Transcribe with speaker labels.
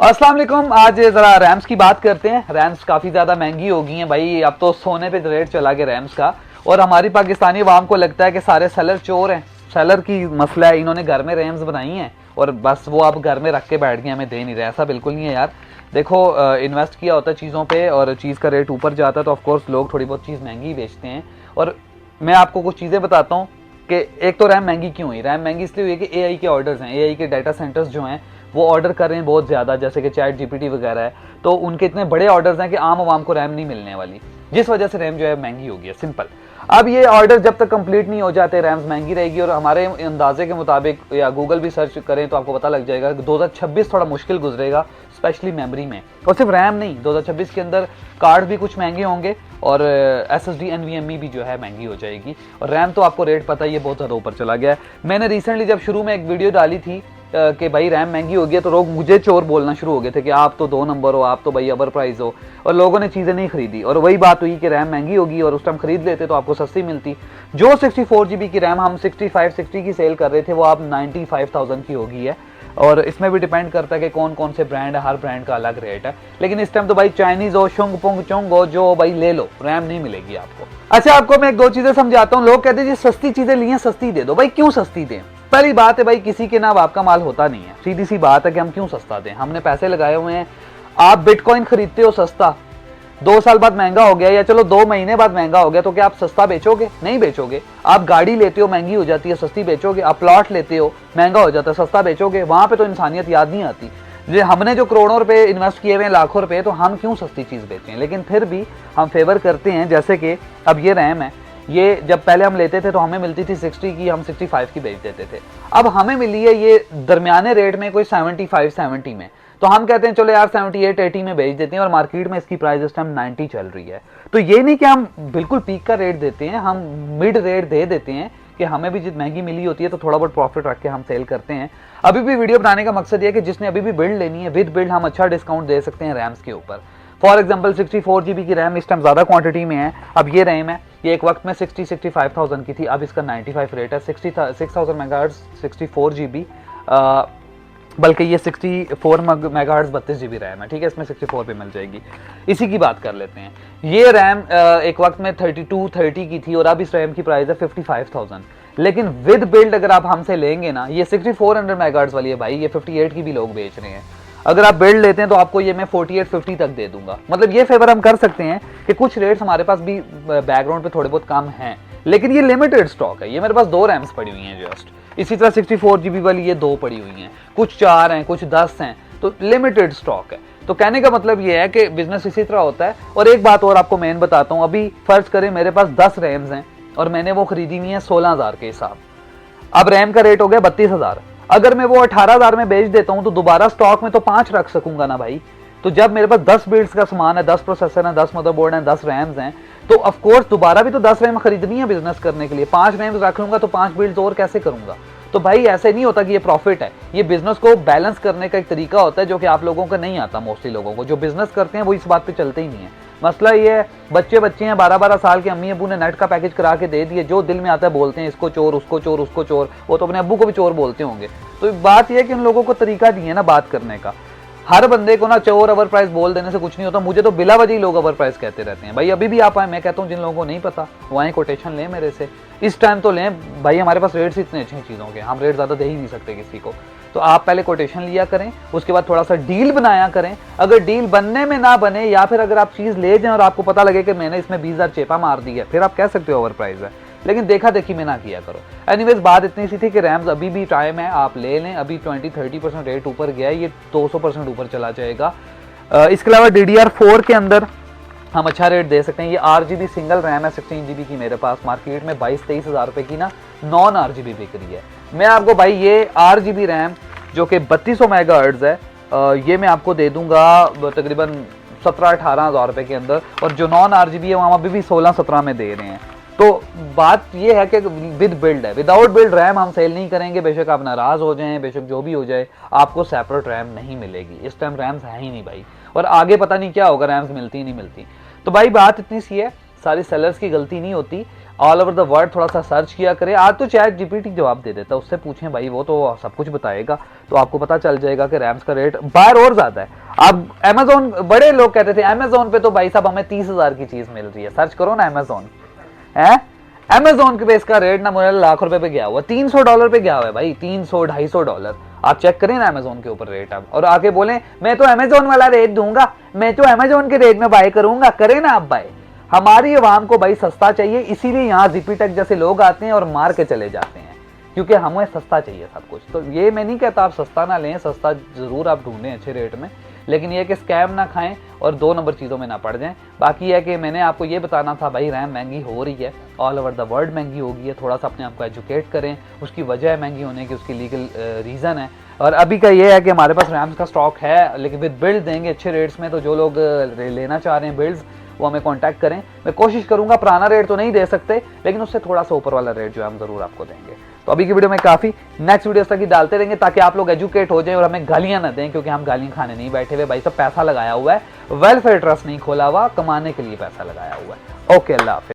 Speaker 1: अस्सलाम वालेकुम। आज जरा रैम्स की बात करते हैं। रैम्स काफ़ी ज़्यादा महंगी हो गई हैं भाई, अब तो सोने पे रेट चला गया रैम्स का। और हमारी पाकिस्तानी अवाम को लगता है कि सारे सेलर चोर हैं। सेलर की मसला है, इन्होंने घर में रैम्स बनाई हैं और बस वो अब घर में रख के बैठ गए, हमें दे नहीं रहे। ऐसा बिल्कुल नहीं है यार। देखो, इन्वेस्ट किया होता है चीज़ों पे और चीज़ का रेट ऊपर जाता है तो ऑफकोर्स लोग थोड़ी बहुत चीज़ महंगी बेचते हैं। और मैं आपको कुछ चीज़ें बताता हूँ कि एक तो रैम महंगी क्यों हुई। रैम महंगी इसलिए हुई है कि एआई के ऑर्डर्स हैं, एआई के डाटा सेंटर्स जो हैं वो ऑर्डर कर रहे हैं बहुत ज़्यादा, जैसे कि चैट जीपीटी वगैरह है। तो उनके इतने बड़े ऑर्डर्स हैं कि आम आवाम को रैम नहीं मिलने वाली, जिस वजह से रैम जो है महंगी हो गई है, सिंपल। अब ये ऑर्डर जब तक कंप्लीट नहीं हो जाते रैम्स महंगी रहेगी। और हमारे अंदाजे के मुताबिक या गूगल भी सर्च करें तो आपको पता लग जाएगा कि 2026 थोड़ा मुश्किल गुजरेगा, स्पेशली मेमोरी में। और सिर्फ रैम नहीं, 2026 के अंदर कार्ड भी कुछ महंगे होंगे और एसएसडी एनवीएमई भी जो है महंगी हो जाएगी। और रैम तो आपको रेट पता ही है, बहुत ज़्यादा ऊपर चला गया है। मैंने रिसेंटली जब शुरू में एक वीडियो डाली थी कि भाई रैम महंगी हो गई है, तो लोग मुझे चोर बोलना शुरू हो गए थे कि आप तो 2 नंबर हो, आप तो भाई अबर प्राइस हो। और लोगों ने चीज़ें नहीं खरीदी और वही बात हुई कि रैम महंगी होगी और उस टाइम खरीद लेते तो आपको सस्ती मिलती। जो 64 GB की रैम हम 65-60 की सेल कर रहे थे वो अब 95,000 की हो गई है। और इसमें भी डिपेंड करता है कि कौन कौन से ब्रांड है, हर ब्रांड का अलग रेट है। लेकिन इस टाइम तो भाई चाइनीज हो, शुंग पुंग चुंग हो, जो भाई ले लो, रैम नहीं मिलेगी आपको। अच्छा, आपको मैं एक दो चीजें समझाता हूँ। लोग कहते हैं जी सस्ती चीजें ली हैं, सस्ती दे दो। भाई क्यों सस्ती दें? पहली बात है भाई, किसी के नाम आपका माल होता नहीं है, सीधी सी बात है कि हम क्यों सस्ता दें। हमने पैसे लगाए हुए हैं। आप बिटकॉइन खरीदते हो सस्ता, 2 साल बाद महंगा हो गया, या चलो 2 महीने बाद महंगा हो गया, तो क्या आप सस्ता बेचोगे? नहीं बेचोगे। आप गाड़ी लेते हो, महंगी हो जाती है, सस्ती बेचोगे। आप प्लॉट लेते हो, महंगा हो जाता है, सस्ता बेचोगे। वहां पे तो इंसानियत याद नहीं आती। हमने जो करोड़ों रुपए इन्वेस्ट किए हुए हैं, लाखों रुपए, तो हम क्यों सस्ती चीज बेचें? लेकिन फिर भी हम फेवर करते हैं। जैसे कि अब ये रैम है, ये जब पहले हम लेते थे तो हमें मिलती थी 60 की, हम 65 की बेच देते थे। अब हमें मिली है ये दरमियाने रेट में, कोई 75-70 में। तो हम कहते हैं चलो यार 78-80 में बेच देते हैं, और मार्केट में इसकी प्राइस इस टाइम 90 चल रही है। तो ये नहीं कि हम बिल्कुल पीक का रेट देते हैं, हम मिड रेट दे देते हैं कि हमें भी जितनी महंगी मिली होती है तो थोड़ा बहुत प्रॉफिट रख के हम सेल करते हैं। अभी भी वीडियो बनाने का मकसद ये है कि जिसने अभी भी बिल्ड लेनी है, विद बिल्ड हम अच्छा डिस्काउंट दे सकते हैं रैम्स के ऊपर। फॉर एग्जाम्पल 64 GB की रैम इस टाइम ज़्यादा क्वांटिटी में है। अब ये रैम है, ये एक वक्त में 60-65,000 की थी, अब इसका 95 रेट है। 6000 मेगाहर्ट्ज़ 64 GB, बल्कि ये 64 मेगाहर्ट्ज़ 32 GB रैम है, ठीक है। इसमें 64 भी मिल जाएगी। इसी की बात कर लेते हैं। ये रैम एक वक्त में 32-30 की थी और अब इस रैम की प्राइस है 55,000। लेकिन विद बिल्ड अगर आप हमसे लेंगे ना, ये 6400 मेगाहर्ट्ज़ वाली है भाई, ये 58 की भी लोग बेच रहे हैं। अगर आप बिल्ड लेते हैं तो आपको ये मैं 48-50 तक दे दूंगा। मतलब ये फेवर हम कर सकते हैं कि कुछ रेट्स हमारे पास भी बैकग्राउंड पे थोड़े बहुत कम हैं, लेकिन ये लिमिटेड स्टॉक है। ये मेरे पास 2 रैम्स पड़ी हुई हैं जस्ट। इसी तरह 64 GB वाली ये 2 पड़ी हुई हैं, कुछ 4 हैं, कुछ 10 हैं, तो लिमिटेड स्टॉक है। तो कहने का मतलब ये है कि बिजनेस इसी तरह होता है। और एक बात और आपको मेन बताता हूँ। अभी फर्ज करें मेरे पास 10 रैम्स हैं और मैंने वो खरीदी हुई है 16,000 के हिसाब। अब रैम का रेट हो गया 32,000। अगर मैं वो 18,000 में बेच देता हूं तो दोबारा स्टॉक में तो 5 रख सकूंगा ना भाई। तो जब मेरे पास 10 बिल्ड्स का सामान है, 10 प्रोसेसर है, 10 मदरबोर्ड है, 10 रैम्स हैं, तो ऑफकोर्स दोबारा भी तो 10 रैम खरीदनी है बिजनेस करने के लिए। 5 रैम्स रख लूंगा तो 5 बिल्ड्स और कैसे करूंगा? तो भाई ऐसे नहीं होता कि ये प्रॉफिट है। ये बिजनेस को बैलेंस करने का एक तरीका होता है जो कि आप लोगों को नहीं आता। मोस्टली लोगों को जो बिजनेस करते हैं वो इस बात पे चलते ही नहीं है। मसला ये है, बच्चे हैं 12-12 साल के, अम्मी अबू ने नेट का पैकेज करा के दे दिए, जो दिल में आता है बोलते हैं, इसको चोर, उसको चोर, उसको चोर। वो तो अपने अब्बू को भी चोर बोलते होंगे। तो बात यह है कि उन लोगों को तरीका नहीं है ना बात करने का। हर बंदे को ना चोर ओवर प्राइस बोल देने से कुछ नहीं होता। मुझे तो बिला वजह लोग ओवर प्राइस कहते रहते हैं। भाई अभी भी आप आए, मैं कहता हूँ जिन लोगों को नहीं पता वहीं कोटेशन लें मेरे से, इस टाइम तो लें भाई। हमारे पास रेट्स इतने अच्छे हैं चीज़ों के, हम रेट ज़्यादा दे ही नहीं सकते किसी को। तो आप पहले कोटेशन लिया करें, उसके बाद थोड़ा सा डील बनाया करें। अगर डील बनने में ना बने, या फिर अगर आप चीज़ ले जाएं और आपको पता लगे कि मैंने इसमें 20,000 चेपा मार दी है, फिर आप कह सकते हो ओवर प्राइस है। लेकिन देखा देखी में ना किया करो। एनीवेज बात इतनी सी थी कि रैम्स अभी भी टाइम है, आप ले लें। अभी 20-30% रेट ऊपर गया है, ये 200% ऊपर चला जाएगा। इसके अलावा DDR4 के अंदर हम अच्छा रेट दे सकते हैं। ये RGB सिंगल रैम है 16 GB की, मेरे पास मार्केट में 22-23 हज़ार रुपए की ना नॉन RGB बिक रही है। मैं आपको भाई ये RGB रैम जो कि 3200 मेगाहर्ट्ज़ है, ये मैं आपको दे दूंगा तकरीबन 17-18 हज़ार रुपए के अंदर। और जो नॉन RGB है वो हम अभी भी 16-17 में दे रहे हैं। तो बात ये है कि विद बिल्ड है, विदाउट बिल्ड रैम हम सेल नहीं करेंगे। बेशक आप नाराज हो जाएं, बेशक जो भी हो जाए, आपको सेपरेट रैम नहीं मिलेगी। इस टाइम रैम्स है ही नहीं भाई, और आगे पता नहीं क्या होगा, रैम्स मिलती ही नहीं मिलती। तो भाई बात इतनी सी है, सारी सेलर्स की गलती नहीं होती। ऑल ओवर द वर्ल्ड थोड़ा सा सर्च किया करें। आज तो चैट जीपीटी जवाब दे देता है, उससे पूछें भाई, वो तो सब कुछ बताएगा, तो आपको पता चल जाएगा कि रैम्स का रेट बाहर और ज्यादा है। अब अमेजोन, बड़े लोग कहते थे अमेजोन पे तो भाई साहब हमें 30,000 की चीज मिल रही है, सर्च करो ना अमेजोन है, अमेजोन के पे इसका रेट ना मुझे लाख रुपए पे गया हुआ, $300 पे गया हुआ है भाई, 300-250 डॉलर। आप चेक करें ना अमेजोन के ऊपर रेट अब, और आके बोले मैं तो अमेजोन वाला रेट दूंगा, मैं तो अमेजोन के रेट में बाय करूंगा, करें ना आप बाय। हमारी आवाम को भाई सस्ता चाहिए, इसीलिए यहाँ जीपीटेक जैसे लोग आते हैं और मार के चले जाते हैं, क्योंकि हमें सस्ता चाहिए सब कुछ। तो ये मैं नहीं कहता आप सस्ता ना लें, सस्ता जरूर आप ढूंढें अच्छे रेट में, लेकिन ये कि स्कैम ना खाएं और 2 नंबर चीज़ों में ना पड़ जाएं। बाकी है कि मैंने आपको ये बताना था भाई, रैम महंगी हो रही है, ऑल ओवर द वर्ल्ड महंगी हो गई है, थोड़ा सा अपने आप को एजुकेट करें, उसकी वजह है महंगी होने की, उसकी लीगल रीज़न है। और अभी का ये है कि हमारे पास रैम्स का स्टॉक है, लेकिन विद बिल्ड देंगे अच्छे रेट्स में, तो जो लोग लेना चाह रहे हैं बिल्ड्स वो हमें कांटेक्ट करें। मैं कोशिश करूंगा, पुराना रेट तो नहीं दे सकते, लेकिन उससे थोड़ा सा ऊपर वाला रेट जो है हम जरूर आपको देंगे। तो अभी की वीडियो में काफी, नेक्स्ट वीडियो तक ही डालते रहेंगे ताकि आप लोग एजुकेट हो जाएं और हमें गालियां ना दें, क्योंकि हम गालियां खाने नहीं बैठे हुए भाई, सब पैसा लगाया हुआ है, वेलफेयर ट्रस्ट नहीं खोला हुआ, कमाने के लिए पैसा लगाया हुआ है। ओके, अल्लाह हाफिज़।